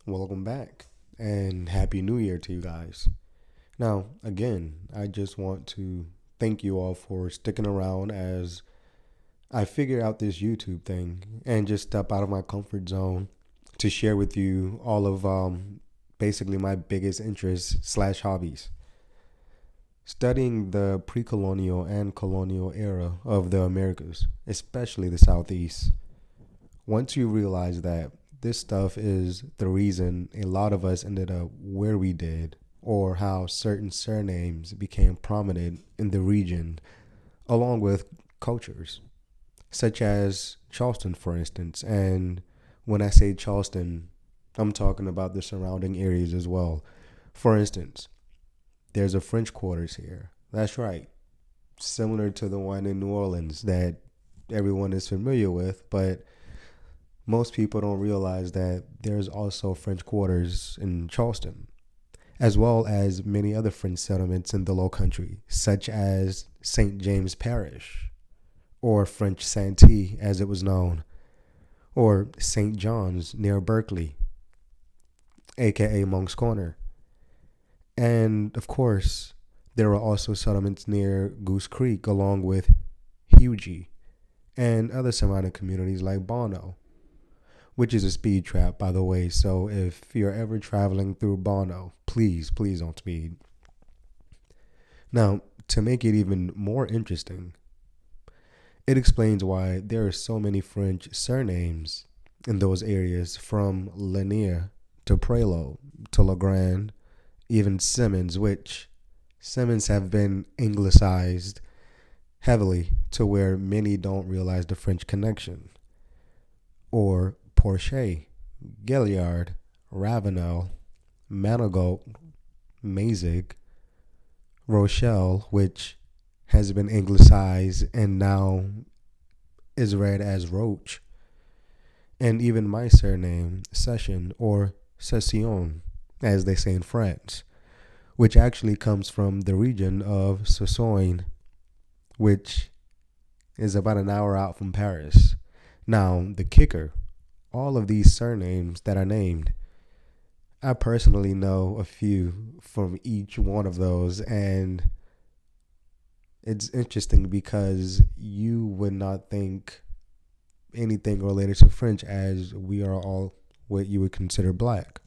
Welcome back and Happy New Year to you guys. Now, again, I just want to thank you all for sticking around as I figure out this YouTube thing and just step out of my comfort zone to share with you all of basically my biggest interests slash hobbies. Studying the pre-colonial and colonial era of the Americas, especially the Southeast. Once you realize that this stuff is the reason a lot of us ended up where we did, or how certain surnames became prominent in the region, along with cultures, such as Charleston, for instance. And when I say Charleston, I'm talking about the surrounding areas as well. For instance, there's a French Quarters here. That's right, similar to the one in New Orleans that everyone is familiar with, but most people don't realize that there's also French quarters in Charleston, as well as many other French settlements in the Low Country, such as St. James Parish, or French Santee as it was known, or St. John's near Berkeley, aka Monk's Corner. And of course, there are also settlements near Goose Creek, along with Hugie, and other surrounding communities like Bono, which is a speed trap, by the way. So if you're ever traveling through Bono, please don't speed. Now, to make it even more interesting, it explains why there are so many French surnames in those areas, from Lanier to Prelo to Legrand, even Simmons, which Simmons have been anglicized heavily to where many don't realize the French connection. Or Porcher, Gilliard, Ravenel, Manigault, Mazig, Rochelle, which has been anglicized and now is read as Roach, and even my surname, Session, or Session, as they say in France, which actually comes from the region of Soissons, which is about an hour out from Paris. Now, the kicker, all of these surnames that are named, I personally know a few from each one of those, and it's interesting because you would not think anything related to French, as we are all what you would consider black.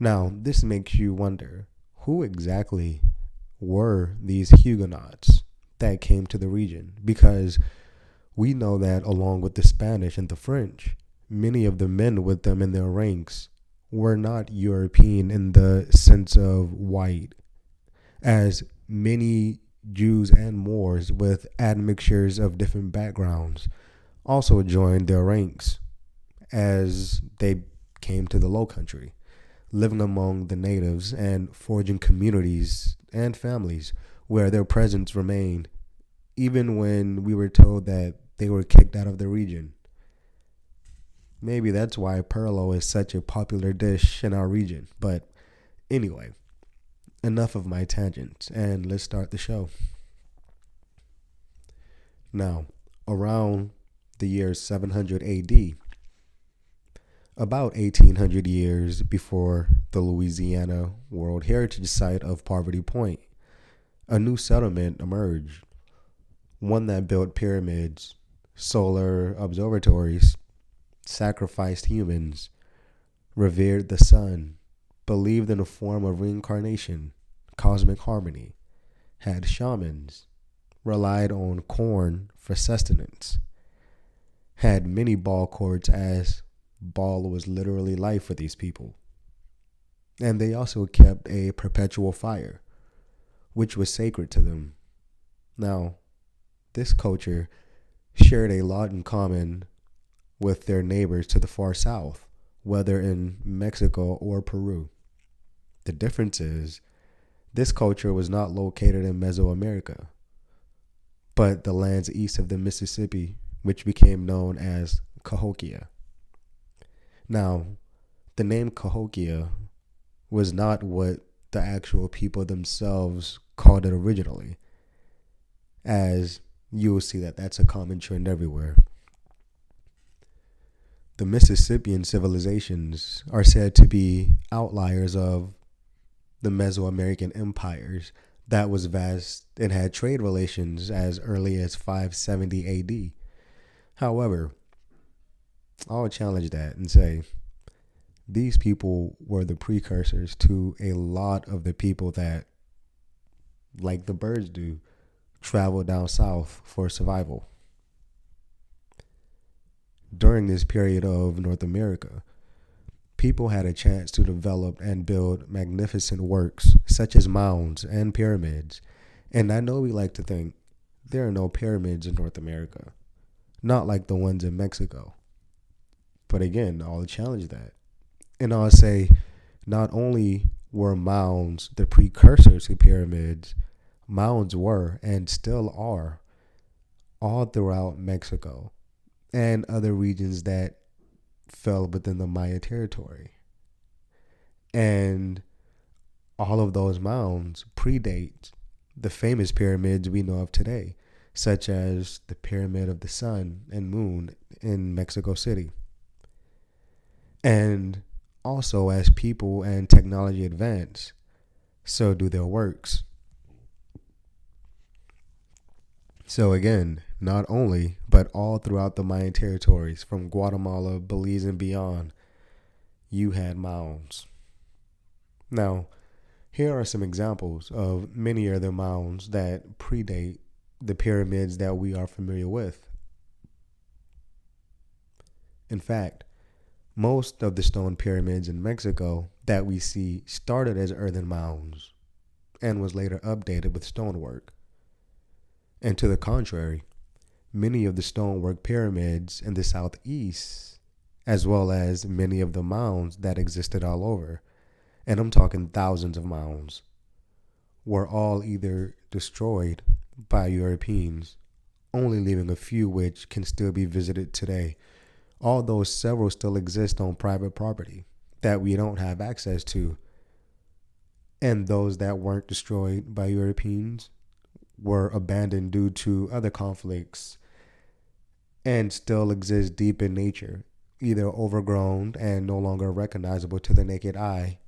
Now, this makes you wonder, who exactly were these Huguenots that came to the region? Because we know that along with the Spanish and the French, many of the men with them in their ranks were not European in the sense of white, as many Jews and Moors with admixtures of different backgrounds also joined their ranks as they came to the Low Country, living among the natives and forging communities and families where their presence remained, even when we were told that they were kicked out of the region. Maybe that's why Perlo is such a popular dish in our region. But anyway, enough of my tangents, and let's start the show. Now, around the year 700 AD, about 1800 years before the Louisiana World Heritage Site of Poverty Point, a new settlement emerged, one that built pyramids, solar observatories, sacrificed humans, revered the sun, believed in a form of reincarnation, cosmic harmony, had shamans, relied on corn for sustenance, had many ball courts, as ball was literally life for these people. And they also kept a perpetual fire, which was sacred to them. Now, this culture shared a lot in common with their neighbors to the far south, whether in Mexico or Peru. The difference is, this culture was not located in Mesoamerica, but the lands east of the Mississippi, which became known as Cahokia. Now, the name Cahokia was not what the actual people themselves called it originally, as you will see that that's a common trend everywhere. The Mississippian civilizations are said to be outliers of the Mesoamerican empires that was vast and had trade relations as early as 570 AD. However, I'll challenge that and say these people were the precursors to a lot of the people that, like the birds do, travel down south for survival. During this period of North America, people had a chance to develop and build magnificent works such as mounds and pyramids. And I know we like to think there are no pyramids in North America, not like the ones in Mexico. But again, I'll challenge that. And I'll say not only were mounds the precursor to pyramids, mounds were and still are all throughout Mexico and other regions that fell within the Maya territory. And all of those mounds predate the famous pyramids we know of today, such as the Pyramid of the Sun and Moon in Mexico City. And also, as people and technology advance, so do their works. So again, not only, but all throughout the Mayan territories, from Guatemala, Belize, and beyond, you had mounds. Now, here are some examples of many other mounds that predate the pyramids that we are familiar with. In fact, most of the stone pyramids in Mexico that we see started as earthen mounds and was later updated with stonework. And to the contrary, many of the stonework pyramids in the southeast, as well as many of the mounds that existed all over, and I'm talking thousands of mounds, were all either destroyed by Europeans, only leaving a few which can still be visited today, although several still exist on private property that we don't have access to. And those that weren't destroyed by Europeans were abandoned due to other conflicts and still exist deep in nature, either overgrown and no longer recognizable to the naked eye,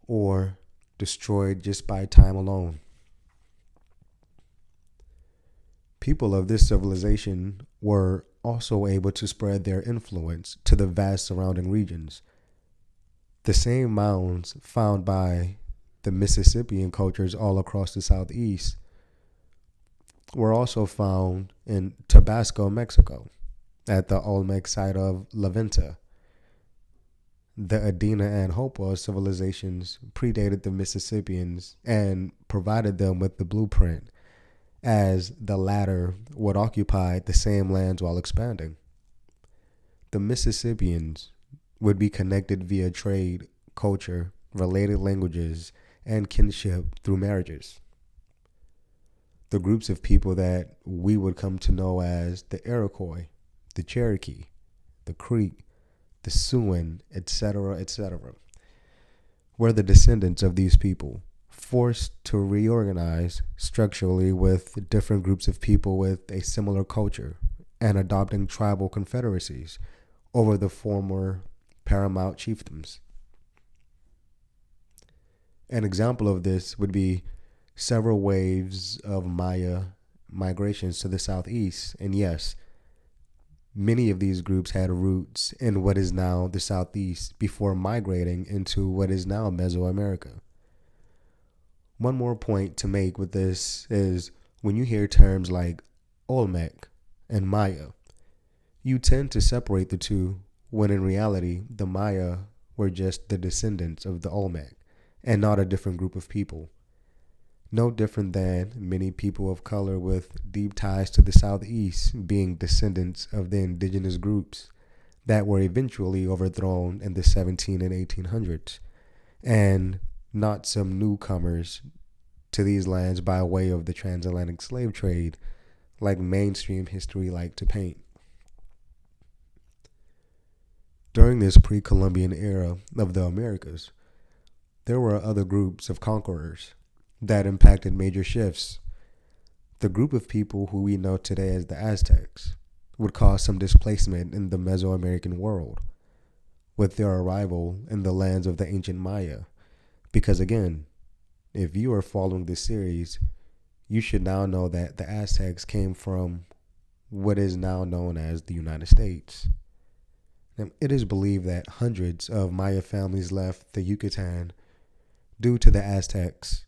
or destroyed just by time alone. People of this civilization were also able to spread their influence to the vast surrounding regions. The same mounds found by the Mississippian cultures all across the southeast were also found in Tabasco, Mexico, at the Olmec site of La Venta. The Adena and Hopewell civilizations predated the Mississippians and provided them with the blueprint, as the latter would occupy the same lands while expanding. The Mississippians would be connected via trade, culture, related languages, and kinship through marriages. The groups of people that we would come to know as the Iroquois, the Cherokee, the Creek, the Siouan, etc., were the descendants of these people, forced to reorganize structurally with different groups of people with a similar culture and adopting tribal confederacies over the former paramount chiefdoms. An example of this would be several waves of Maya migrations to the southeast. And yes, many of these groups had roots in what is now the southeast before migrating into what is now Mesoamerica. One more point to make with this is when you hear terms like Olmec and Maya, you tend to separate the two when in reality the Maya were just the descendants of the Olmec and not a different group of people. No different than many people of color with deep ties to the Southeast being descendants of the indigenous groups that were eventually overthrown in the 17 and 1800s, and not some newcomers to these lands by way of the transatlantic slave trade like mainstream history liked to paint. During this pre-Columbian era of the Americas, there were other groups of conquerors that impacted major shifts. The group of people who we know today as the Aztecs, would cause some displacement in the Mesoamerican world with their arrival in the lands of the ancient Maya. Because again, if you are following this series, you should now know that the Aztecs came from what is now known as the United States. And it is believed that hundreds of Maya families left the Yucatán due to the Aztecs,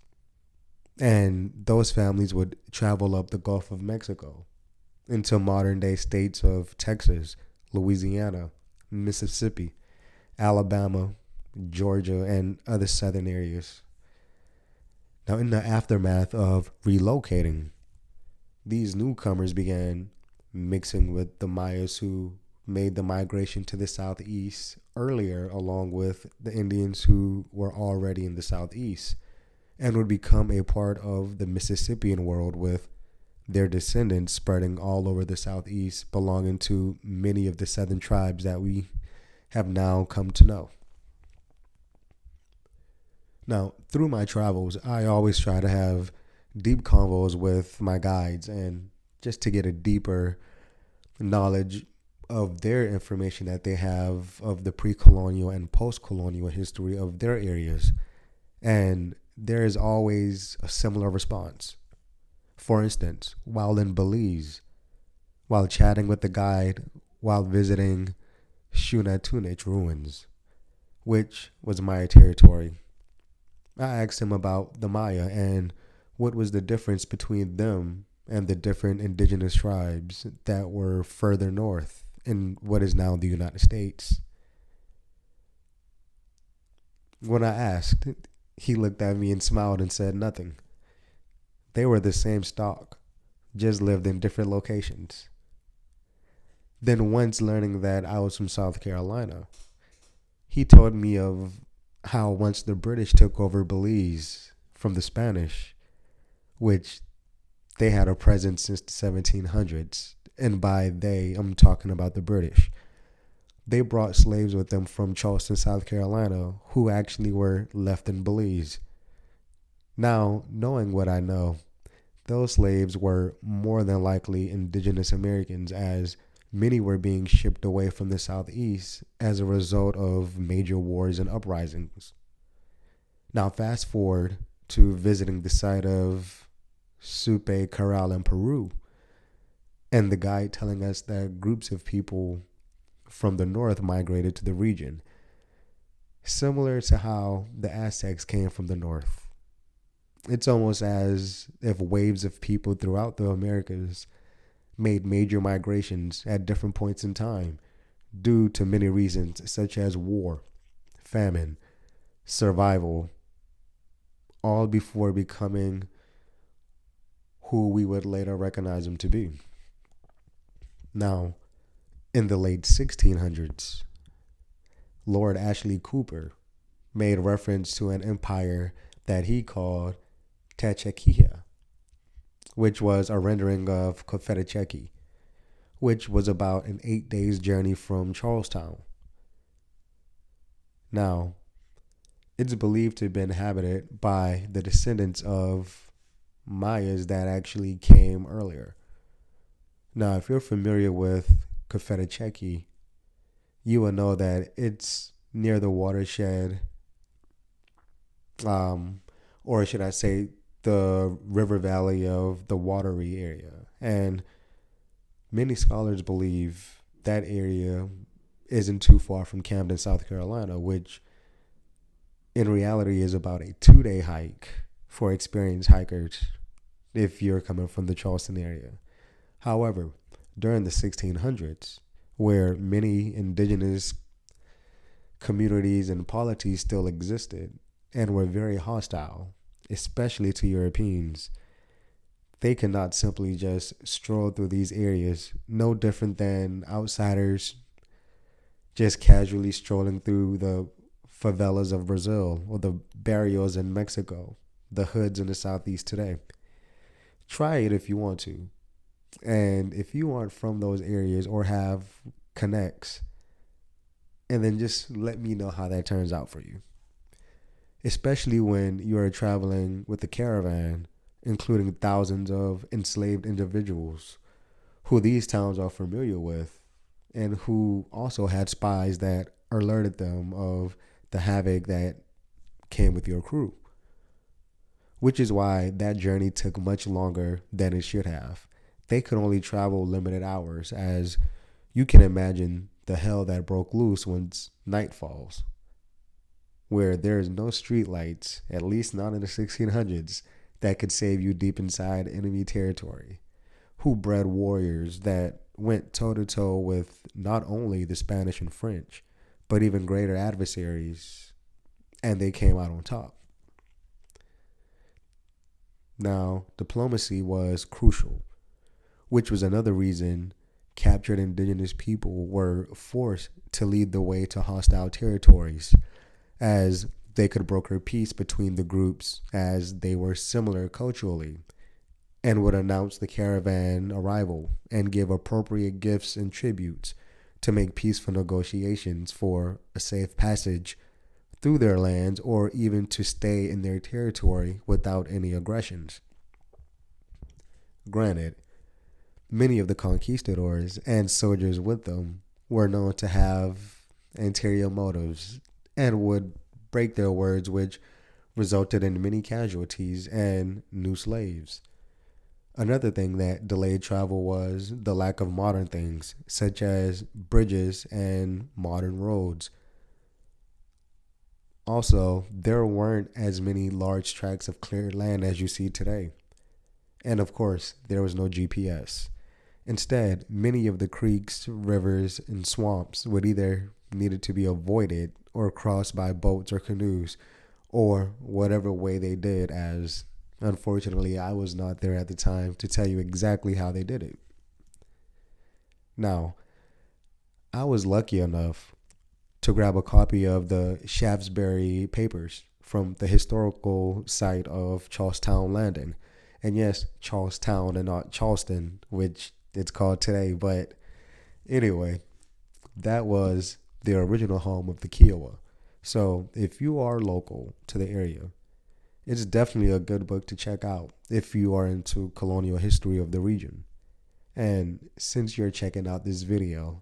and those families would travel up the Gulf of Mexico into modern day states of Texas, Louisiana, Mississippi, Alabama, Georgia, and other southern areas. Now, in the aftermath of relocating, these newcomers began mixing with the Mayas who made the migration to the southeast earlier, along with the Indians who were already in the southeast, and would become a part of the Mississippian world, with their descendants spreading all over the southeast, belonging to many of the southern tribes that we have now come to know. Now, through my travels, I always try to have deep convos with my guides and just to get a deeper knowledge of their information that they have of the pre-colonial and post-colonial history of their areas. And there is always a similar response. For instance, while in Belize, while chatting with the guide while visiting Shunatunich ruins, which was Maya territory, I asked him about the Maya and what was the difference between them and the different indigenous tribes that were further north in what is now the United States. When I asked, he looked at me and smiled and said nothing. They were the same stock, just lived in different locations. Then, once learning that I was from South Carolina, he told me of how once the British took over Belize from the Spanish, which they had a presence since the 1700s, and by they, I'm talking about the British. They brought slaves with them from Charleston, South Carolina, who actually were left in Belize. Now, knowing what I know, those slaves were more than likely indigenous Americans, as many were being shipped away from the southeast as a result of major wars and uprisings. Now, fast forward to visiting the site of Supe Corral in Peru, and the guide telling us that groups of people from the north migrated to the region, similar to how the Aztecs came from the north. It's almost as if waves of people throughout the Americas made major migrations at different points in time due to many reasons, such as war, famine, survival, all before becoming who we would later recognize them to be. Now, in the late 1600s, Lord Ashley Cooper made reference to an empire that he called Cahokia, which was a rendering of Confedercheki, which was about an 8 days journey from Charlestown. Now, it's believed to have been inhabited by the descendants of Mayas that actually came earlier. Now, if you're familiar with Confedercheki, you will know that it's near the watershed, or should I say, the river valley of the Watery area. And many scholars believe that area isn't too far from Camden, South Carolina, which in reality is about a 2-day hike for experienced hikers if you're coming from the Charleston area. However, during the 1600s, where many indigenous communities and polities still existed and were very hostile, especially to Europeans, they could not simply just stroll through these areas, no different than outsiders just casually strolling through the favelas of Brazil or the barrios in Mexico, the hoods in the southeast today. Try it if you want to. And if you aren't from those areas or have connects, and then just let me know how that turns out for you. Especially when you are traveling with a caravan, including thousands of enslaved individuals who these towns are familiar with, and who also had spies that alerted them of the havoc that came with your crew. Which is why that journey took much longer than it should have. They could only travel limited hours, as you can imagine the hell that broke loose once night falls, where there's no street lights, at least not in the 1600s, that could save you deep inside enemy territory, who bred warriors that went toe to toe with not only the Spanish and French, but even greater adversaries, and they came out on top. Now, diplomacy was crucial, which was another reason captured indigenous people were forced to lead the way to hostile territories, as they could broker peace between the groups as they were similar culturally, and would announce the caravan arrival and give appropriate gifts and tributes to make peaceful negotiations for a safe passage through their lands, or even to stay in their territory without any aggressions. Granted, many of the conquistadors and soldiers with them were known to have ulterior motives and would break their words, which resulted in many casualties and new slaves. Another thing that delayed travel was the lack of modern things, such as bridges and modern roads. Also, there weren't as many large tracts of cleared land as you see today. And of course, there was no GPS. Instead, many of the creeks, rivers, and swamps would either needed to be avoided or crossed by boats or canoes, or whatever way they did, as unfortunately I was not there at the time to tell you exactly how they did it. Now, I was lucky enough to grab a copy of the Shaftesbury Papers from the historical site of Charlestown Landing. And yes, Charlestown and not Charleston, which it's called today. But anyway, that was the original home of the Kiowa. So if you are local to the area, it's definitely a good book to check out if you are into colonial history of the region. And since you're checking out this video,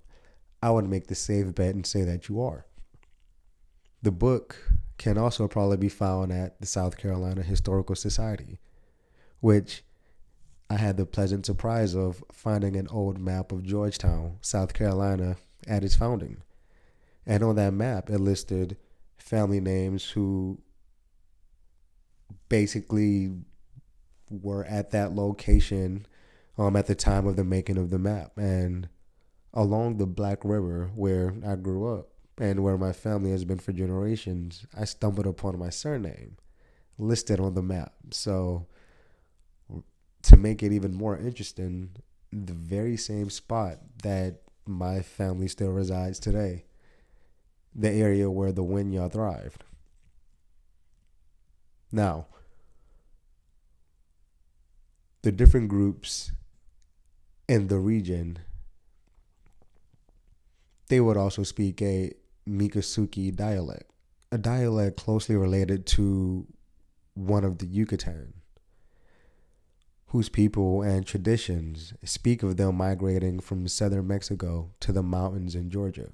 I would make the safe bet and say that you are. The book can also probably be found at the South Carolina Historical Society, which I had the pleasant surprise of finding an old map of Georgetown, South Carolina, at its founding. And on that map, it listed family names who basically were at that location at the time of the making of the map. And along the Black River, where I grew up and where my family has been for generations, I stumbled upon my surname listed on the map. So to make it even more interesting, the very same spot that my family still resides today, the area where the Winyah thrived. Now, the different groups in the region, they would also speak a Miccosukee dialect, a dialect closely related to one of the Yucatán, whose people and traditions speak of them migrating from southern Mexico to the mountains in Georgia.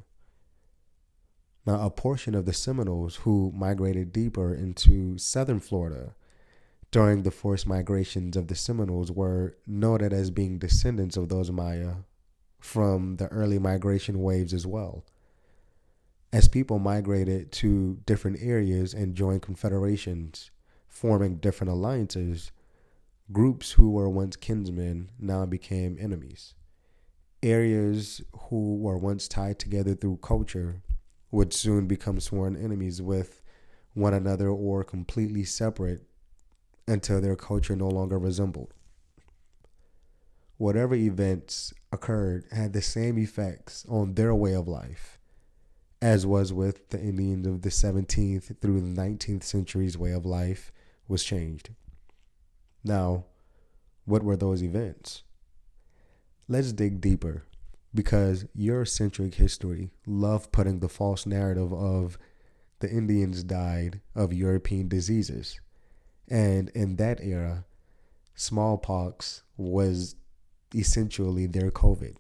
Now, a portion of the Seminoles who migrated deeper into southern Florida during the forced migrations of the Seminoles were noted as being descendants of those Maya from the early migration waves as well. As people migrated to different areas and joined confederations, forming different alliances, groups who were once kinsmen now became enemies. Areas who were once tied together through culture would soon become sworn enemies with one another, or completely separate until their culture no longer resembled. Whatever events occurred had the same effects on their way of life, as was with the Indians of the 17th through the 19th century's way of life was changed. Now, what were those events? Let's dig deeper, because Eurocentric history loved putting the false narrative of the Indians died of European diseases. And in that era, smallpox was essentially their COVID.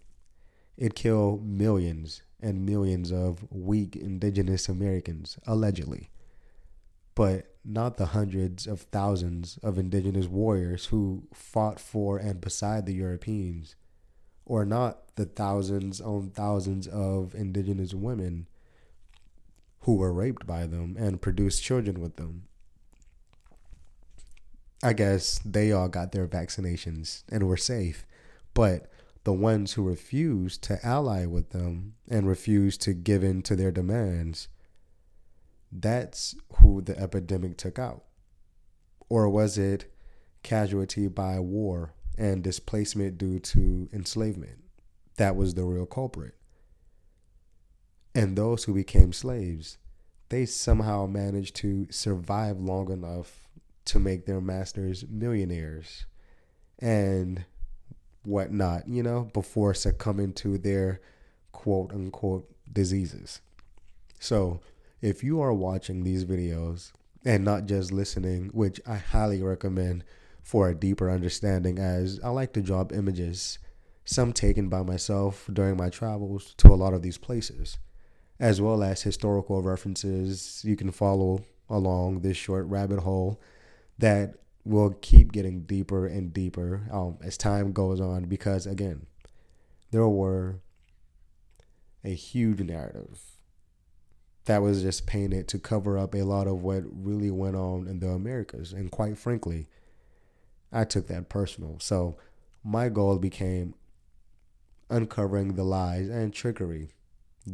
It killed millions and millions of weak indigenous Americans, allegedly, but not the hundreds of thousands of indigenous warriors who fought for and beside the Europeans, or not the thousands on thousands of indigenous women who were raped by them and produced children with them. I guess they all got their vaccinations and were safe, but the ones who refused to ally with them and refused to give in to their demands, that's who the epidemic took out. Or was it casualty by war and displacement due to enslavement? That was the real culprit. And those who became slaves, they somehow managed to survive long enough to make their masters millionaires and whatnot, before succumbing to their quote unquote diseases. So if you are watching these videos and not just listening, which I highly recommend for a deeper understanding, as I like to draw up images, some taken by myself during my travels to a lot of these places, as well as historical references. You can follow along this short rabbit hole that will keep getting deeper and deeper as time goes on, because again, there were a huge narrative that was just painted to cover up a lot of what really went on in the Americas. And quite frankly, I took that personal. So my goal became uncovering the lies and trickery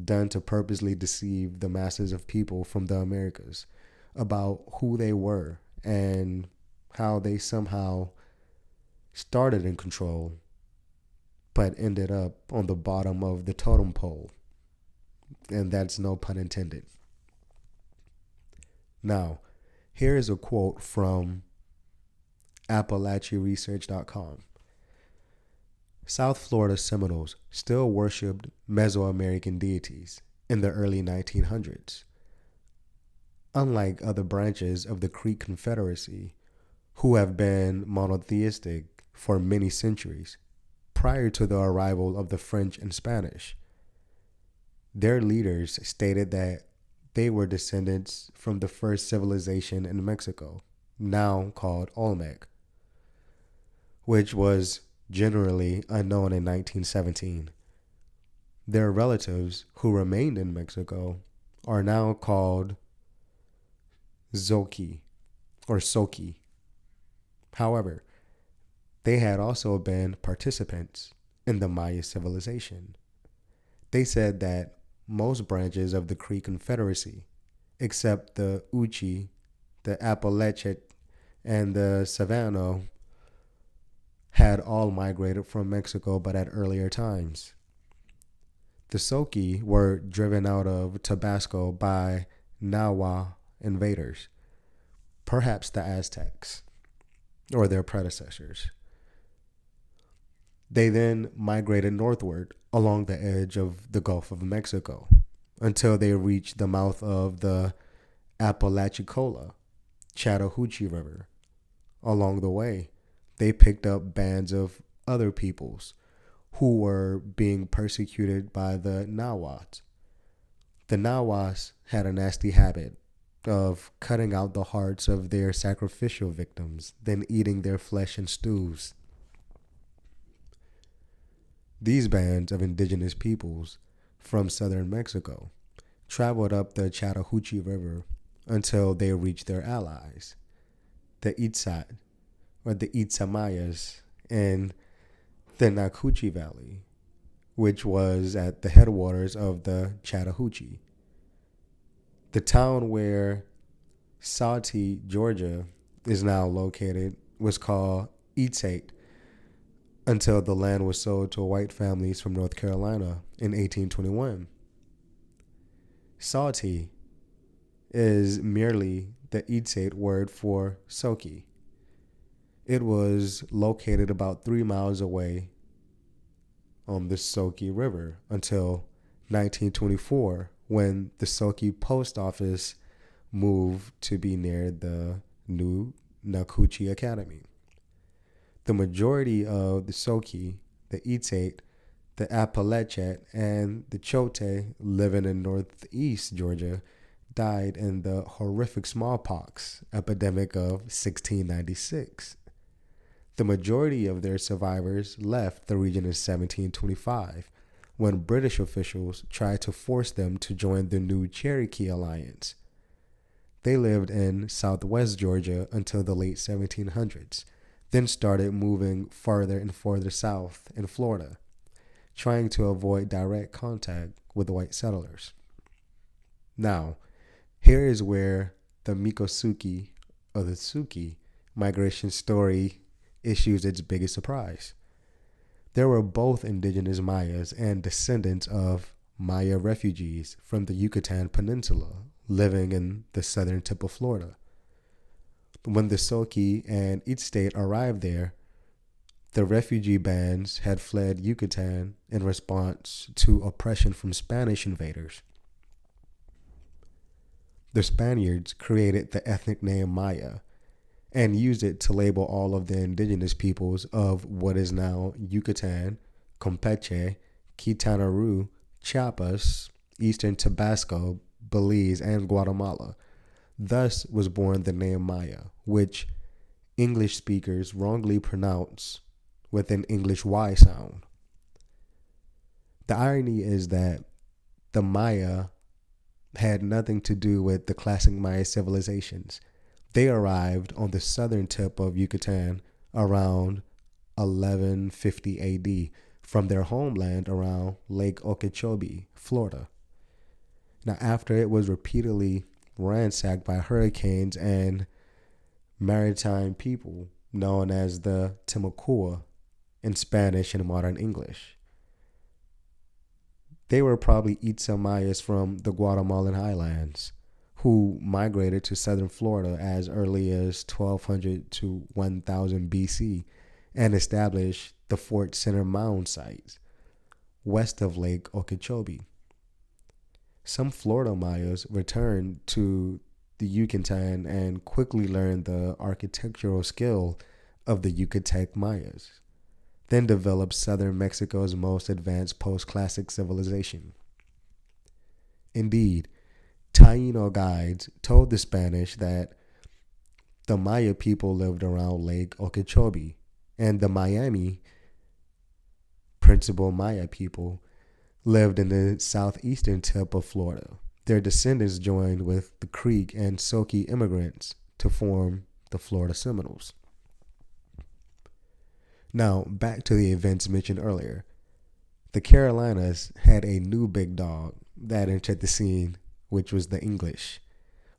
done to purposely deceive the masses of people from the Americas about who they were and how they somehow started in control but ended up on the bottom of the totem pole. And that's no pun intended. Now, here is a quote from AppalachianResearch.com. South Florida Seminoles still worshipped Mesoamerican deities in the early 1900s. Unlike other branches of the Creek Confederacy, who have been monotheistic for many centuries prior to the arrival of the French and Spanish, their leaders stated that they were descendants from the first civilization in Mexico, now called Olmec, which was generally unknown in 1917. Their relatives who remained in Mexico are now called Zoki or Soki. However, they had also been participants in the Maya civilization. They said that most branches of the Creek Confederacy, except the Uchi, the Appalachia, and the Savannah, had all migrated from Mexico, but at earlier times. The Soki were driven out of Tabasco by Nahua invaders, perhaps the Aztecs or their predecessors. They then migrated northward along the edge of the Gulf of Mexico until they reached the mouth of the Apalachicola, Chattahoochee River. Along the way, they picked up bands of other peoples who were being persecuted by the Nahuatl. The Nahuatl had a nasty habit of cutting out the hearts of their sacrificial victims, then eating their flesh in stews. These bands of indigenous peoples from southern Mexico traveled up the Chattahoochee River until they reached their allies, the Itzat, or the Itzamayas, in the Nacuchi Valley, which was at the headwaters of the Chattahoochee. The town where Salty, Georgia is now located was called Itzate until the land was sold to white families from North Carolina in 1821. Salty is merely the Itzate word for Soki. It was located about 3 miles away on the Soki River until 1924, when the Soki post office moved to be near the new Nacuchi Academy. The majority of the Soki the Itate, the Appalachia, and the Chote living in northeast Georgia died in the horrific smallpox epidemic of 1696. The majority of their survivors left the region in 1725 when British officials tried to force them to join the new Cherokee Alliance. They lived in southwest Georgia until the late 1700s, then started moving farther and farther south in Florida, trying to avoid direct contact with white settlers. Now, here is where the Mikosuki or the Suki migration story issues its biggest surprise. There were both indigenous Mayas and descendants of Maya refugees from the Yucatán Peninsula living in the southern tip of Florida. When the Soki and Itate arrived there, the refugee bands had fled Yucatán in response to oppression from Spanish invaders. The Spaniards created the ethnic name Maya and used it to label all of the indigenous peoples of what is now Yucatán, Campeche, Quintana Roo, Chiapas, eastern Tabasco, Belize, and Guatemala. Thus was born the name Maya, which English speakers wrongly pronounce with an English Y sound. The irony is that the Maya had nothing to do with the classic Maya civilizations. They arrived on the southern tip of Yucatan around 1150 AD from their homeland around Lake Okeechobee, Florida. Now, after it was repeatedly ransacked by hurricanes and maritime people known as the Timucua in Spanish and modern English. They were probably Itza Mayas from the Guatemalan highlands who migrated to southern Florida as early as 1200 to 1000 BC and established the Fort Center mound sites west of Lake Okeechobee. Some Florida Mayas returned to the Yucatan and quickly learned the architectural skill of the Yucatec Mayas, then developed southern Mexico's most advanced post-classic civilization. Indeed, Taino guides told the Spanish that the Maya people lived around Lake Okeechobee, and the Miami, principal Maya people, lived in the southeastern tip of Florida. Their descendants joined with the Creek and Soki immigrants to form the Florida Seminoles. Now, back to the events mentioned earlier. The Carolinas had a new big dog that entered the scene, which was the English,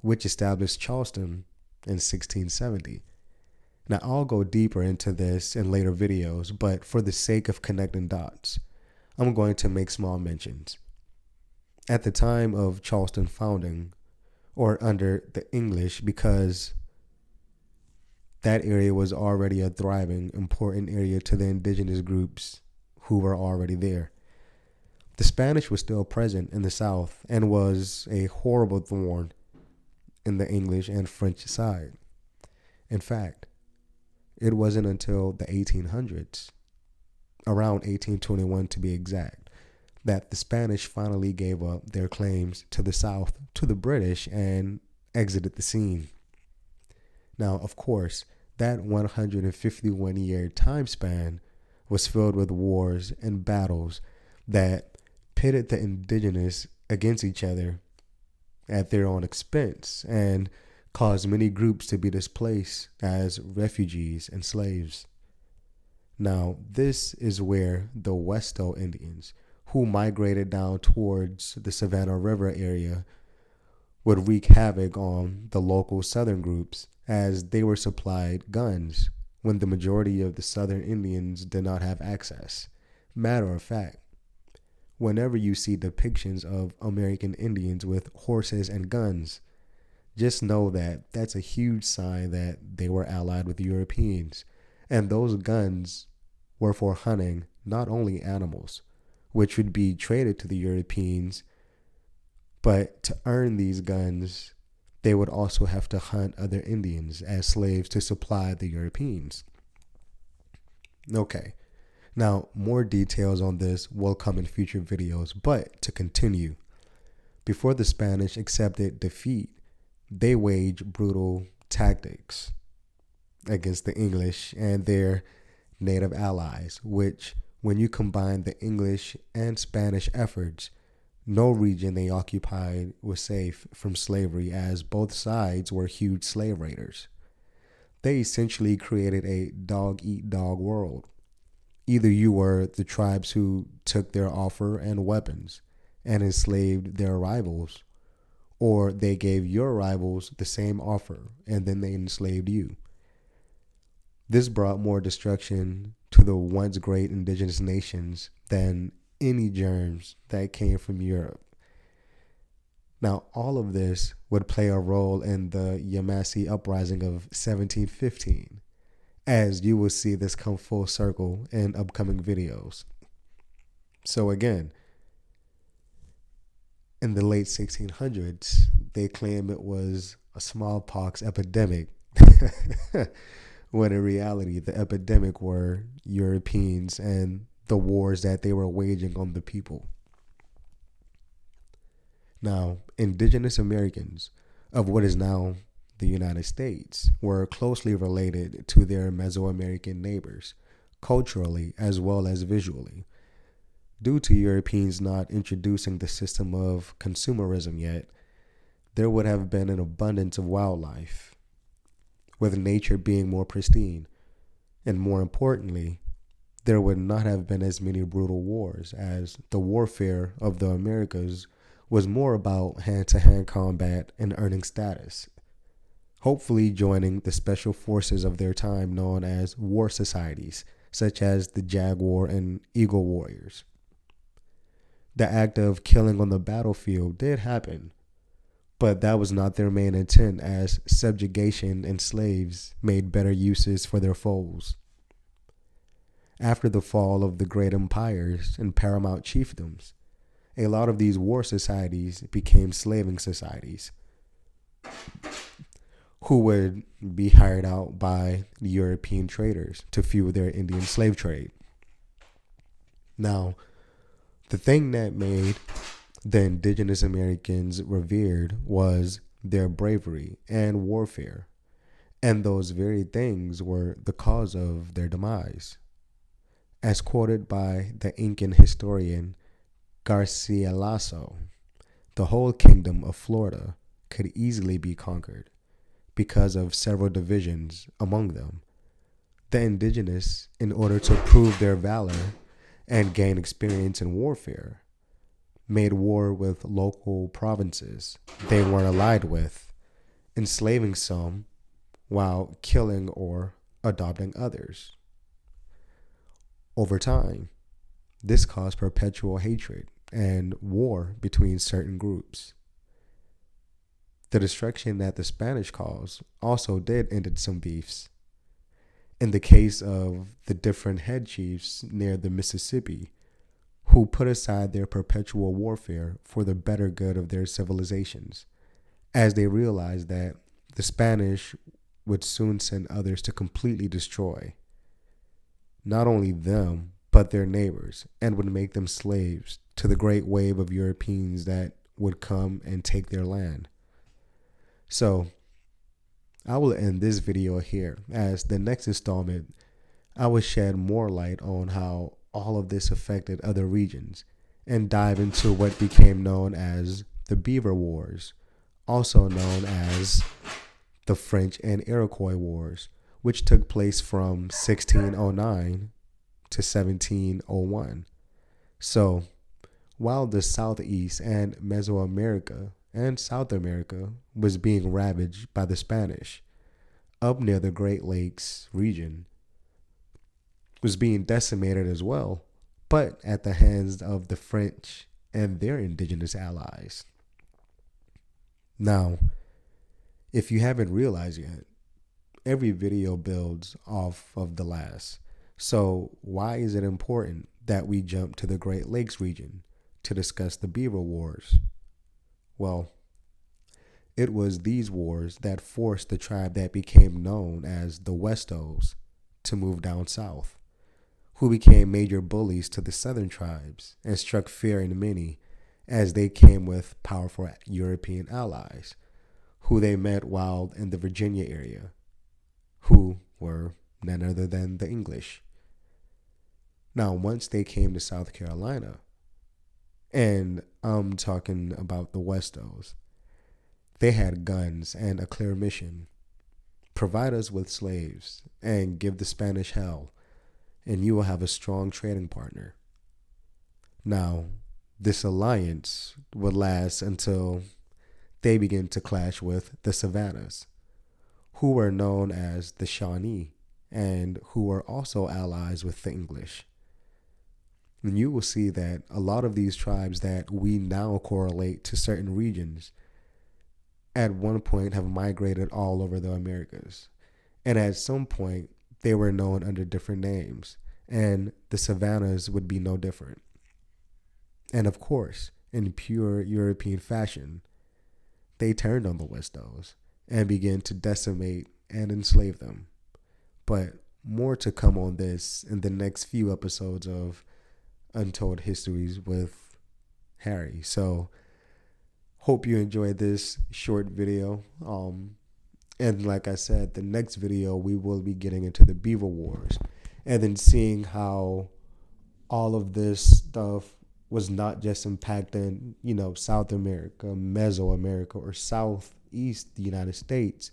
which established Charleston in 1670. Now, I'll go deeper into this in later videos, but for the sake of connecting dots, I'm going to make small mentions. At the time of Charleston founding, or under the English, because that area was already a thriving, important area to the indigenous groups who were already there. The Spanish was still present in the South and was a horrible thorn in the English and French side. In fact, it wasn't until the 1800s, around 1821 to be exact, that the Spanish finally gave up their claims to the South to the British and exited the scene. Now, of course, that 151-year time span was filled with wars and battles that pitted the indigenous against each other at their own expense and caused many groups to be displaced as refugees and slaves. Now, this is where the Westo Indians, who migrated down towards the Savannah River area, would wreak havoc on the local southern groups as they were supplied guns when the majority of the southern Indians did not have access. Matter of fact, whenever you see depictions of American Indians with horses and guns, just know that that's a huge sign that they were allied with Europeans. And those guns were for hunting not only animals, which would be traded to the Europeans, but to earn these guns, they would also have to hunt other Indians as slaves to supply the Europeans. Okay, Now, more details on this will come in future videos, but to continue, before the Spanish accepted defeat, they waged brutal tactics against the English and their native allies, which, when you combine the English and Spanish efforts, no region they occupied was safe from slavery, as both sides were huge slave raiders. They essentially created a dog eat dog world. Either you were the tribes who took their offer and weapons and enslaved their rivals, or they gave your rivals the same offer and then they enslaved you. This brought more destruction to the once great indigenous nations than any germs that came from Europe. Now, all of this would play a role in the Yamasee uprising of 1715, as you will see this come full circle in upcoming videos. So again, in the late 1600s, they claim it was a smallpox epidemic, when in reality, the epidemic were Europeans and the wars that they were waging on the people. Now, indigenous Americans of what is now the United States were closely related to their Mesoamerican neighbors, culturally as well as visually. Due to Europeans not introducing the system of consumerism yet, there would have been an abundance of wildlife, with nature being more pristine. And more importantly, there would not have been as many brutal wars, as the warfare of the Americas was more about hand-to-hand combat and earning status, hopefully joining the special forces of their time known as war societies, such as the Jaguar and Eagle Warriors. The act of killing on the battlefield did happen, but that was not their main intent, as subjugation and slaves made better uses for their foes. After the fall of the great empires and paramount chiefdoms, a lot of these war societies became slaving societies, who would be hired out by the European traders to fuel their Indian slave trade. Now, the thing that made the indigenous Americans revered was their bravery and warfare, and those very things were the cause of their demise. As quoted by the Incan historian Garcia Lasso, the whole kingdom of Florida could easily be conquered because of several divisions among them. The indigenous, in order to prove their valor and gain experience in warfare, made war with local provinces they weren't allied with, enslaving some while killing or adopting others. Over time, this caused perpetual hatred and war between certain groups. The destruction that the Spanish caused also did end some beefs. In the case of the different head chiefs near the Mississippi, who put aside their perpetual warfare for the better good of their civilizations, as they realized that the Spanish would soon send others to completely destroy not only them, but their neighbors, and would make them slaves to the great wave of Europeans that would come and take their land. So, I will end this video here, as the next installment, I will shed more light on how all of this affected other regions, and dive into what became known as the Beaver Wars, also known as the French and Iroquois Wars, which took place from 1609 to 1701. So, while the Southeast and Mesoamerica and South America was being ravaged by the Spanish, up near the Great Lakes region was being decimated as well, but at the hands of the French and their indigenous allies. Now, if you haven't realized yet, every video builds off of the last. So why is it important that we jump to the Great Lakes region to discuss the Beaver Wars? Well, it was these wars that forced the tribe that became known as the Westos to move down south, who became major bullies to the southern tribes and struck fear in many as they came with powerful European allies, who they met while in the Virginia area, who were none other than the English. Now, once they came to South Carolina, and I'm talking about the Westos, they had guns and a clear mission: provide us with slaves and give the Spanish hell, and you will have a strong trading partner. Now, this alliance would last until they began to clash with the Savannahs, who were known as the Shawnee and who were also allies with the English. And you will see that a lot of these tribes that we now correlate to certain regions at one point have migrated all over the Americas. And at some point, they were known under different names, and the Savannahs would be no different. And of course, in pure European fashion, they turned on the Westos and began to decimate and enslave them. But more to come on this in the next few episodes of Untold Histories with Harry. So, hope you enjoyed this short video. And like I said, the next video we will be getting into the Beaver Wars and then seeing how all of this stuff was not just impacting, South America, Mesoamerica, or Southeast the United States,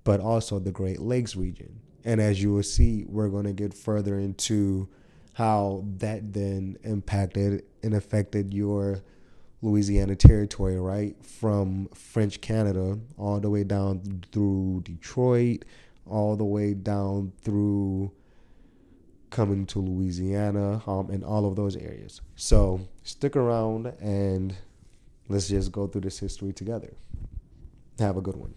but also the Great Lakes region. And as you will see, we're going to get further into how that then impacted and affected your Louisiana territory, right? From French Canada all the way down through Detroit, all the way down through coming to Louisiana, and all of those areas. So stick around and let's just go through this history together. Have a good one.